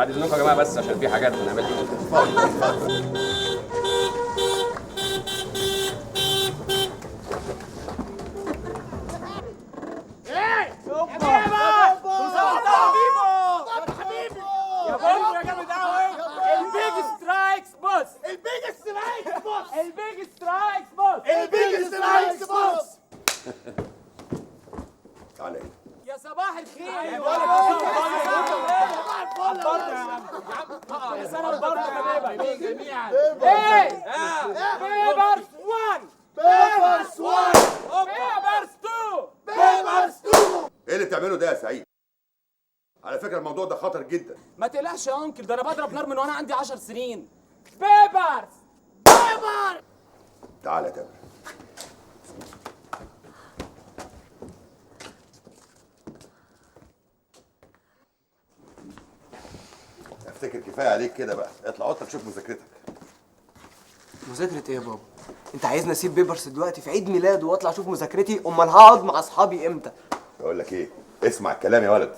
بعد اذنكم يا جماعه بس عشان في حاجات هنعملها. تعالى هنا. يا صباح الخير يا سنة برضه حبايبي جميعا. بيبرز 1 بيبرز 1 بيبرز 2 بيبرز 2. ايه اللي بتعمله ده يا سعيد؟ على فكره الموضوع ده خطر جدا. ما تقلقش يا انكل، ده انا بضرب نار من وانا عندي 10 سنين. بيبرز بيبر. تعالى يا تامر. افتكر كفايه عليك كده بقى، اطلع اوضتك شوف مذاكرتك. مذاكرة ايه يا بابا؟ انت عايزني اسيب بيبرس دلوقتي في عيد ميلاده واطلع اشوف مذاكرتي؟ امال هقعد مع اصحابي امتى؟ بقول لك ايه، اسمع الكلام يا ولد.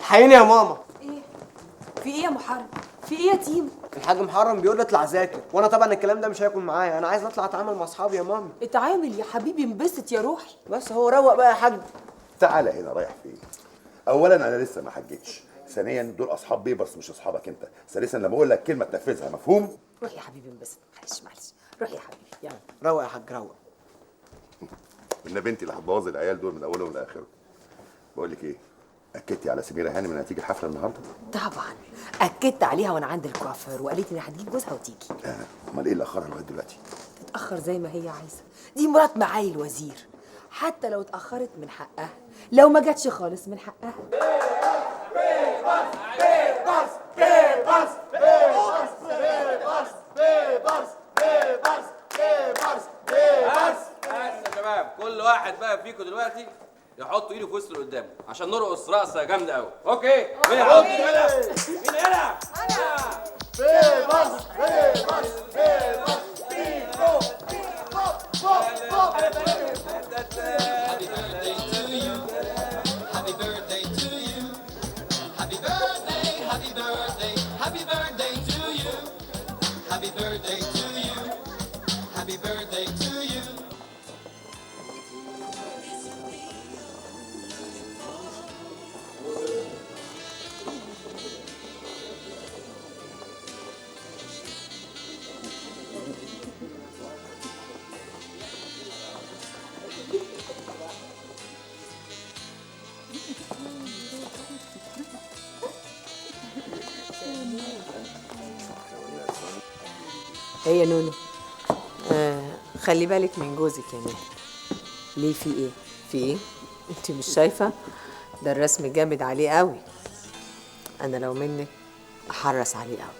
الحقيني يا ماما. ايه؟ في ايه يا محرم؟ في ايه يا تيم؟ الحاج محرم بيقول لي اطلع ذاكر، وانا طبعا الكلام ده مش هيكون معايا، انا عايز اطلع اتعامل مع اصحابي يا ماما. اتعامل يا حبيبي، انبسط يا روحي. بس هو روق بقى يا حاج. تعالى هنا، رايح فين؟ اولا انا لسه ما حجتش، ثانيا دول اصحاب بيبرس مش اصحابك انت، ثالثا لما اقول لك كلمه تنفذها، مفهوم؟ روح يا حبيبي انبسط، معلش روح يا حبيبي يلا. روق يا حاج روق. من بنتي اللي هتبوظ العيال دول من اولهم لاخرهم. بقول لك ايه، اكدتي على سميره هانم انها هتيجي الحفله النهارده؟ طبعا اكدت عليها وانا عند الكوافير، وقالت لي هتجيب جوزها وتيجي. امال ايه اللي اخرها لغايه دلوقتي؟ تتاخر زي ما هي عايزه، دي مرات معالي الوزير، حتى لو اتاخرت من حقها، لو ما جاتش خالص من حقها. بس يا شباب، كل واحد بقى فيكم دلوقتي يحط ايده في وسط اللي قدامه عشان نرقص رقصه جامده قوي. اوكي؟ مين يحط ايده؟ مين هنا؟ انا. بيبرس بيبرس بيبرس بيبو ايه يا نونو؟ خلي بالك من جوزك يا نونو. ليه؟ في ايه؟ في ايه؟ انت مش شايفه؟ ده الرسم جامد عليه قوي. انا لو منك احرص عليه قوي.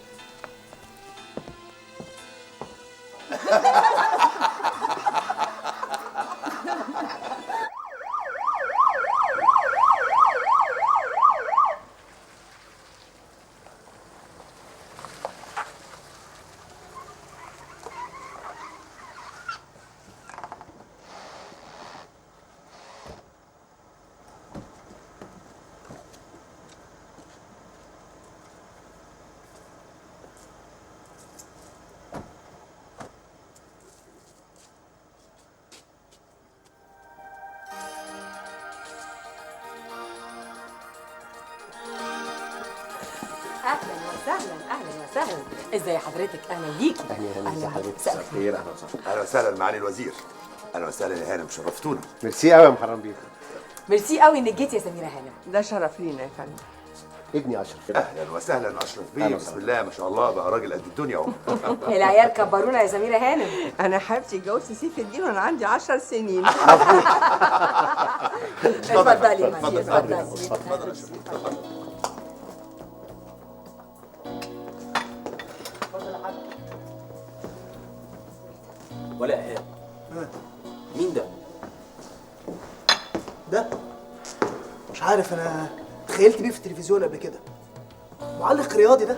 اهلا وسهلا اهلا وسهلا. ازي حضرتك؟ اهلا بيكي. اهلا حضرتك. مساء الخير. اهلا وسهلا. اهلا وسهلا معالي الوزير. اهلا وسهلا يا هانم، شرفتونا. ميرسي قوي يا محرم بيه. ميرسي قوي انك جيتي يا سميره هانم. ده شرف لينا يا فندم. ابني اشرف. اهلا وسهلا اشرف بيه، بسم الله ما شاء الله بقى راجل قد الدنيا اهو. العيال كبرونا يا سميره هانم. انا حبيبتي اتجوزت سيف الدين وانا عندي 10 سنين. اتفضلي يا مدام، اتفضلي. ولا ايهاب. مين ده؟ ده مش عارف، انا تخيلت بيه في التلفزيون قبل كده. معلق رياضي ده.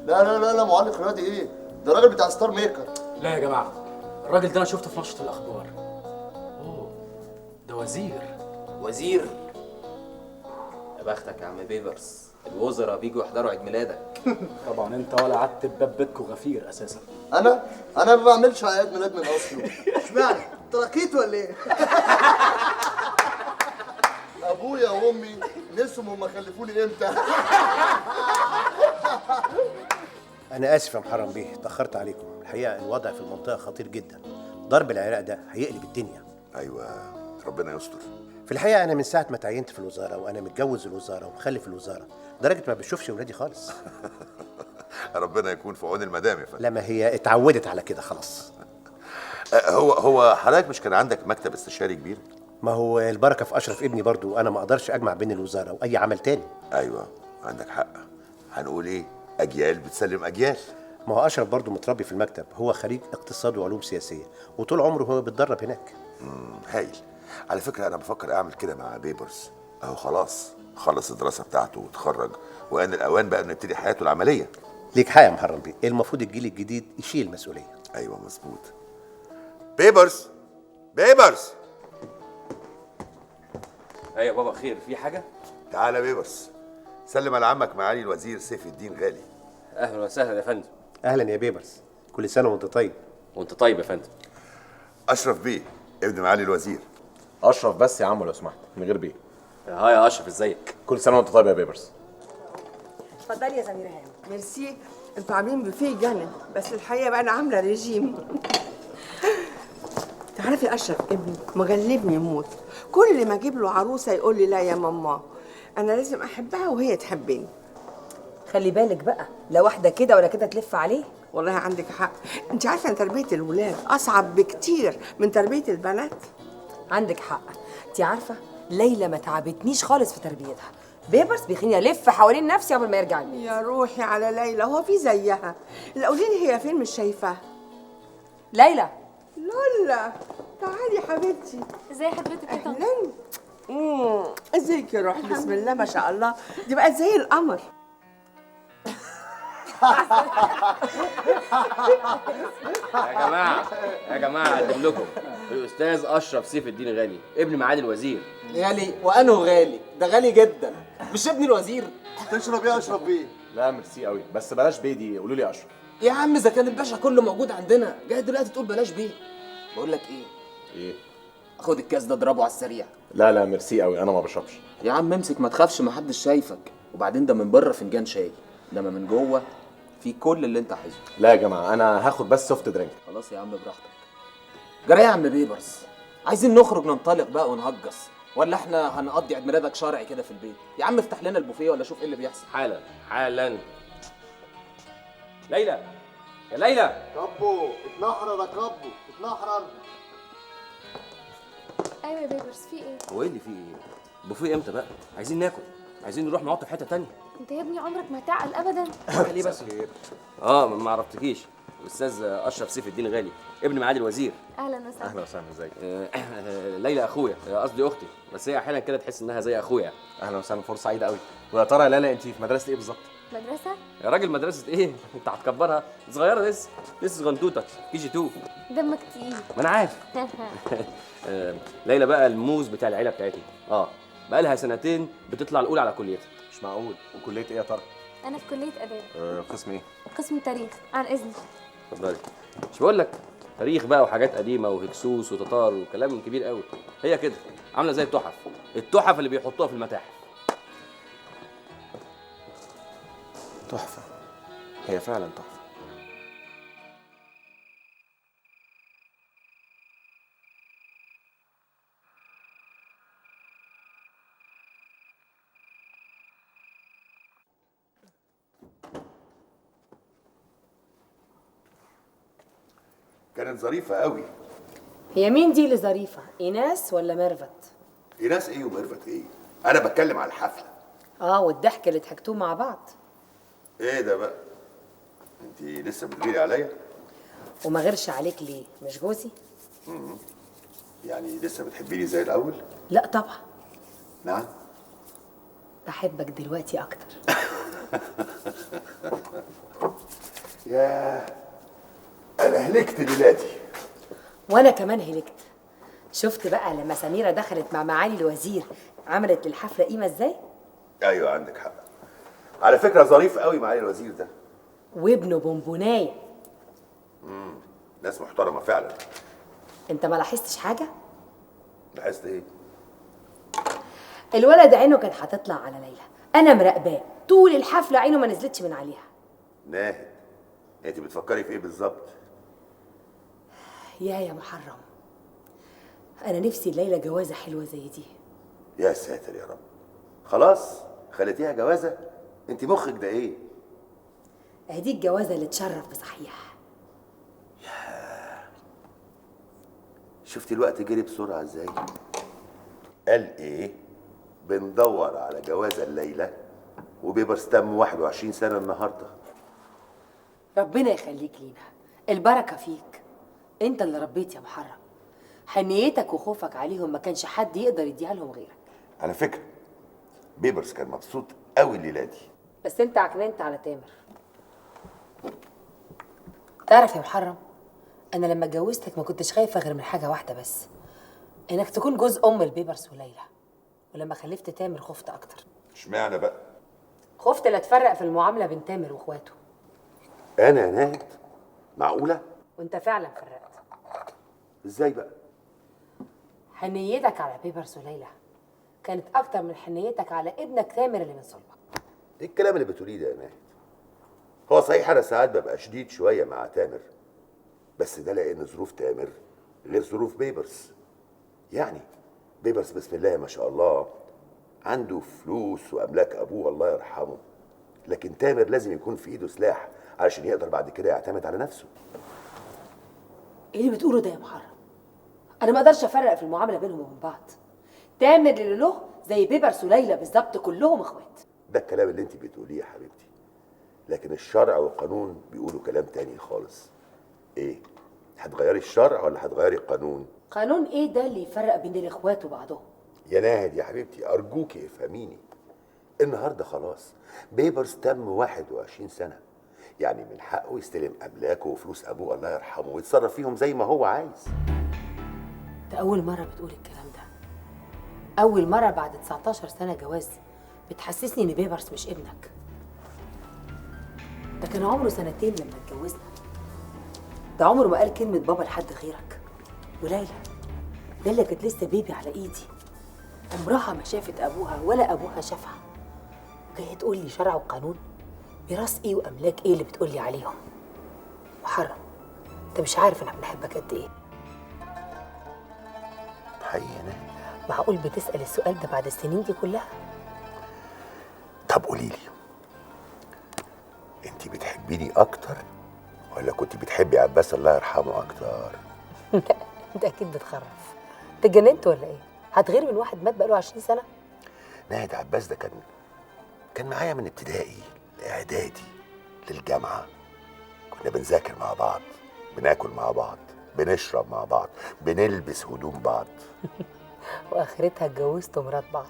لا لا لا لا، معلق رياضي ايه؟ ده راجل بتاع ستار ميكر. لا يا جماعه، الراجل ده انا شفته في نشرة الاخبار. اوه، ده وزير. وزير؟ يا بختك يا عم بيبرس. الوزراء بيجوا يحضروا عيد ميلادك. طبعا انت ولا قعدت بباب بيتكو غفير اساسا. انا ما بعملش عيد ميلاد من اصله. اشمعنى؟ تركيت ولا ايه؟ ابويا وامي نسوا هما خلفوني امتى. أنا آسف يا محرم بيه، اتأخرت عليكم، الحقيقة الوضع في المنطقة خطير جدا، ضرب العراق ده هيقلب الدنيا. ايوه، ربنا يستر. في الحقيقة أنا من ساعة ما تعينت في الوزارة وأنا متجوز الوزارة ومخلف الوزارة، لدرجة ما بشوفش ولادي خالص. ربنا يكون في عون المدام يا فندم. لما هي اتعودت على كده خلاص. هو حضرتك مش كان عندك مكتب استشاري كبير؟ ما هو البركة في أشرف ابني برضو، أنا ما أقدرش أجمع بين الوزارة وأي عمل تاني. ايوه عندك حق. هنقول ايه؟ اجيال بتسلم اجيال. ما هو أشرف برضو متربي في المكتب، هو خريج اقتصاد وعلوم سياسية وطول عمره هو بيتدرب هناك. هايل. على فكره انا بفكر اعمل كده مع بيبرز. اهو خلاص خلص الدراسه بتاعته وتخرج، وان الاوان بقى نبتدي حياته العمليه. ليك حق يا محرم بيه، المفروض الجيل الجديد يشيل المسؤولية. ايوه مظبوط. بيبرز بيبرز. ايوه يا بابا، خير؟ في حاجه؟ تعالى يا بيبرز، سلم على عمك معالي الوزير سيف الدين غالي. اهلا وسهلا يا فندم. أهلا يا بيبرز، كل سنة وأنت طيب. وانت طيب يا فندم. اشرف بيه ابن معالي الوزير. اشرف بس يا عم لو سمحت، من غير بيه. هاي يا اشرف، ازيك؟ كل سنه وانت طيب يا بيبرز. اتفضلي يا سميرة هانم. ميرسي. انتوا عاملين بوفيه جنن، بس الحقيقه بقى انا عامله ريجيم. تعرفي اشرف ابني مغلبني موت، كل ما اجيب له عروسه يقول لي لا يا ماما، انا لازم احبها وهي تحبني. خلي بالك بقى، لا واحده كده ولا كده تلف عليه. والله عندك حق. انت عارفه ان تربيه الولاد اصعب بكتير من تربيه البنات. عندك حق. انت عارفه ليلى ما تعبتنيش خالص في تربيتها، بيبرس بيخليني الف حوالين نفسي قبل ما يرجع البيت. يا روحي على ليلى، هو في زيها؟ لا قولي لي هي فين، مش شايفاها. ليلى. لولا تعالي يا حبيبتي. ازي حضرتك يا طنط؟ اهلا. ازيك يا روح؟ بسم الله ما شاء الله، دي بقت زي القمر. يا جماعه اقدم لكم الاستاذ اشرف سيف الدين غالي، ابن معالي الوزير. غالي وأنه غالي، ده غالي جدا، مش ابن الوزير. تشرب ايه اشرب بيه؟ لا ميرسي قوي، بس بلاش بيه دي، قولوا لي اشرف. يا عم إذا كان الباشا كله موجود عندنا، جاي دلوقتي تقول بلاش بيه؟ بقول لك إيه؟ ايه؟ خد الكاس ده اضربه على السريع. لا لا ميرسي قوي، انا ما بشربش. يا عم امسك، ما تخافش، ما حدش شايفك، وبعدين ده من بره فنجان شاي، انما من جوه في كل اللي انت عايزه. لا يا جماعه انا هاخد بس سوفت درينك. خلاص يا عم براحتك. جرى يا عم بيبرس، عايزين نخرج ننطلق بقى ونهجص، ولا احنا هنقضي عيد ميلادك شرعي كده في البيت؟ يا عم افتح لنا البوفيه ولا شوف ايه اللي بيحصل. حالا حالا. ليلى يا ليلى. كبو اتنحرر يا كبو اتنحرر. ايوه يا بيبرس، في ايه؟ هو ايه اللي فيه ايه؟ البوفيه امتى بقى؟ عايزين ناكل، عايزين نروح نقعد في حته تانية. انت يا ابني عمرك ما تعقل ابدا. ليه بس؟ ما عرفتكيش، الاستاذ اشرف سيف الدين غالي، ابن معالي الوزير. اهلا وسهلا. اهلا وسهلا، ازيك؟ ليلى اخويا، قصدي اختي، بس هي احيانا كده تحس انها زي اخويا. اهلا وسهلا، فرصه سعيده قوي. ويا ترى يا لالا انت في مدرسه ايه بالظبط؟ مدرسه؟ يا راجل مدرسه ايه؟ انت هتكبرها، صغيره لسه صغنطوطه كي جي 2. دمك تقيل. ما انا عارف. ليلى بقى الموز بتاع العيله بتاعتنا. بقى لها سنتين بتطلع الاولى على كليتها. مش معقول. وكليه ايه يا ترى؟ انا في كليه اداب. قسم ايه؟ قسم تاريخ، عن اذنك. اتفضلي. مش بقول لك تاريخ بقى وحاجات قديمه وهكسوس وتتار وكلام كبير قوي. هي كده عامله زي التحف اللي بيحطوها في المتاحف. تحفه، هي فعلا تحفه. كانت ظريفه قوي. هي مين دي اللي ظريفه؟ ايناس ولا ميرفت؟ ايناس ايه وميرفت ايه؟ انا بتكلم على الحفله. والضحك اللي ضحكتوه مع بعض. ايه ده بقى؟ انت لسه بتغيري عليا؟ وما غيرش عليك ليه؟ مش جوزي؟ يعني لسه بتحبيني زي الاول؟ لا طبعا. نعم. بحبك دلوقتي اكتر. ياه، انا هلكت دلوقتي. وانا كمان هلكت. شفت بقى لما سميرة دخلت مع معالي الوزير عملت للحفلة قيمة ازاي؟ ايوه عندك حق. على فكره ظريف قوي معالي الوزير ده. وابنه بونبونايه. ناس محترمه فعلا. انت ما لاحظتش حاجه؟ لاحظت ايه؟ الولد عينه كانت هتطلع على ليلى، انا مراقباه طول الحفله عينه ما نزلتش من عليها. ناهد، انت بتفكري في ايه بالظبط؟ يا محرم، انا نفسي ليلى جوازه حلوه زي دي. يا ساتر يا رب. خلاص خليتيها جوازه؟ انت مخك ده ايه؟ اهدي الجوازه اللي تشرف بصحيح. شفتي الوقت جري بسرعه ازاي؟ قال ايه؟ بندور على جوازه الليله وبيبرس تم 21 سنه النهارده. ربنا يخليك لينا، البركه فيك، انت اللي ربيت يا محرم. حنيتك وخوفك عليهم ما كانش حد يقدر يديها لهم غيرك. على فكره بيبرس كان مبسوط قوي الليله دي. بس انت عكننت على تامر. تعرف يا محرم، انا لما اتجوزتك ما كنتش خايفه غير من حاجه واحده بس، انك تكون جوز ام البيبرس وليلى. ولما خلفت تامر خفت اكتر. اشمعنى بقى؟ خفت لا تفرق في المعامله بين تامر واخواته. انا يا ناهد؟ معقوله؟ وانت فعلا فرقت. ازاي بقى؟ حنيتك على بيبرس وليلى كانت اكتر من حنيتك على ابنك تامر اللي من صلبك. ايه الكلام اللي بتقوليه ده يا ناهد؟ هو صحيح انا ساعات ببقى شديد شويه مع تامر، بس ده لان ظروف تامر غير ظروف بيبرس. يعني بيبرس بسم الله ما شاء الله عنده فلوس واملاك ابوه الله يرحمه، لكن تامر لازم يكون في ايده سلاح علشان يقدر بعد كده يعتمد على نفسه. ايه اللي بتقوله ده يا محرم؟ انا ما اقدرش افرق في المعامله بينهم وبين بعض. تامر اللي له زي بيبرس وليلى بالظبط، كلهم اخوات. ده الكلام اللي انت بتقوليه يا حبيبتي، لكن الشرع والقانون بيقولوا كلام تاني خالص. ايه؟ هتغيري الشرع ولا هتغيري القانون؟ قانون ايه ده اللي يفرق بين الاخوات وبعضهم؟ يا ناهد يا حبيبتي ارجوكي افهميني. النهارده خلاص بيبرس تم 21 سنه، يعني من حقه يستلم املاكه وفلوس ابوه الله يرحمه ويتصرف فيهم زي ما هو عايز. ده اول مره بتقول الكلام ده، اول مره بعد 19 سنه جواز بتحسسني ان بيبرس مش ابنك. ده كان عمره سنتين لما اتجوزنا، ده عمره ما قال كلمه بابا لحد غيرك. وليلى ليلى كانت لسه بيبي على ايدي، عمرها ما شافت ابوها ولا ابوها شافها، جايه تقول لي شرع وقانون؟ ميراث ايه واملاك ايه اللي بتقول لي عليهم؟ محرم، انت مش عارف انا بنحبك قد ايه. حقيقي انا معقول بتسال السؤال ده بعد السنين دي كلها؟ طب قولي لي، انت بتحبيني اكتر ولا كنت بتحبي عباس الله يرحمه اكتر؟ لا انت اكيد بتخرف، انت اتجننت ولا ايه؟ هتغير من واحد مات بقاله 20 سنه؟ ناهد عباس ده كان معايا من ابتدائي لاعدادي للجامعه، كنا بنذاكر مع بعض، بناكل مع بعض، بنشرب مع بعض، بنلبس هدوم بعض. واخرتها اتجوزتوا مرات بعض.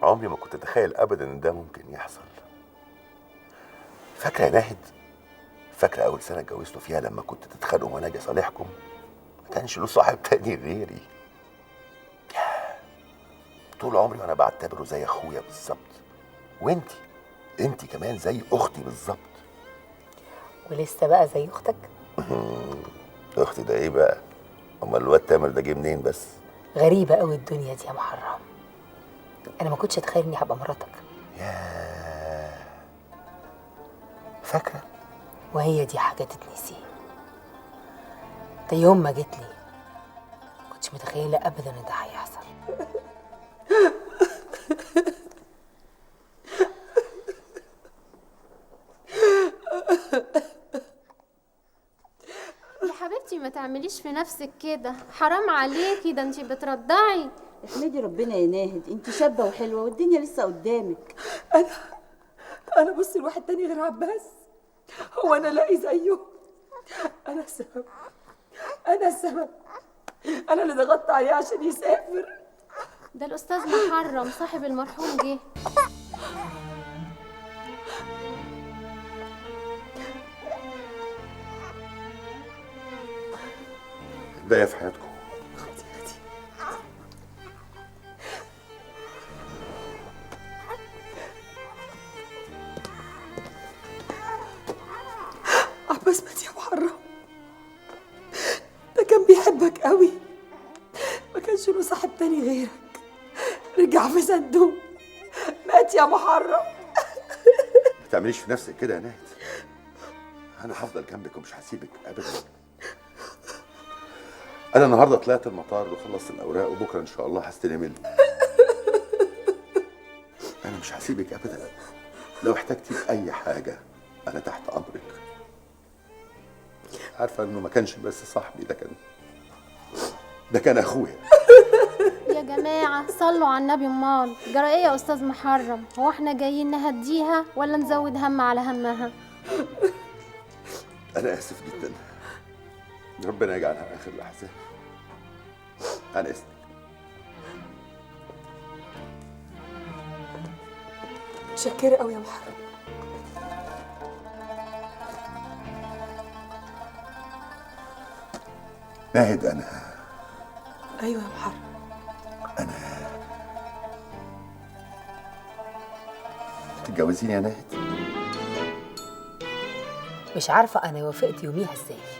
عمري ما كنت اتخيل ابدا ان ده ممكن يحصل. فاكره يا ناهد؟ فاكره اول سنه اتجوزتوا فيها لما كنت تتخانقوا وانا اجي اصالحكم؟ ما كانش له صاحب تاني غيري. طول عمري وانا بعتبره زي اخويا بالظبط، وانتي كمان زي اختي بالظبط. ولسه بقى زي اختك؟ اختي ده ايه بقى؟ امال الواد تامر ده جه منين بس؟ غريبه قوي الدنيا دي يا محرم، انا ما كنتش اتخيل اني هبقى مراتك. ياه، فاكره؟ وهي دي حاجه تتنسي؟ ده يوم ما جيت لي كنتش متخيله ابدا ان ده هيحصل. يا حبيبتي ما تعمليش في نفسك كده، حرام عليكي، ده انتي بترضعي. احمدي ربنا يا ناهد، انت شابه وحلوه والدنيا لسه قدامك. انا بص لواحد تاني غير عباس؟ هو انا لاقي زيه؟ انا السبب، انا اللي ضغطت عليه عشان يسافر. ده الاستاذ محرم صاحب المرحوم جه. ده في حياتكم. غيرك رجع في صندوق مات يا محرم. ما تعمليش في نفسك كده يا ناهد. انا هفضل جنبك ومش هسيبك ابدا. انا النهارده طلعت المطار وخلصت الاوراق وبكره ان شاء الله هستلم انا مش هسيبك ابدا. لو احتجتي اي حاجه انا تحت امرك. عارفه انه ما كانش بس صاحبي، ده كان اخويا. يا جماعة صلوا على النبي. امال جرى ايه يا استاذ محرم؟ هو احنا جايين نهديها ولا نزود هم على همها؟ انا اسف جدا. ربنا يجعلها اخر الاحزان. انا اسف. متشكرة قوي يا محرم. ناهد انا ايوه يا محرم. تتجوزيني يا ناهد؟ مش عارفة أنا وافقت يوميها إزاي.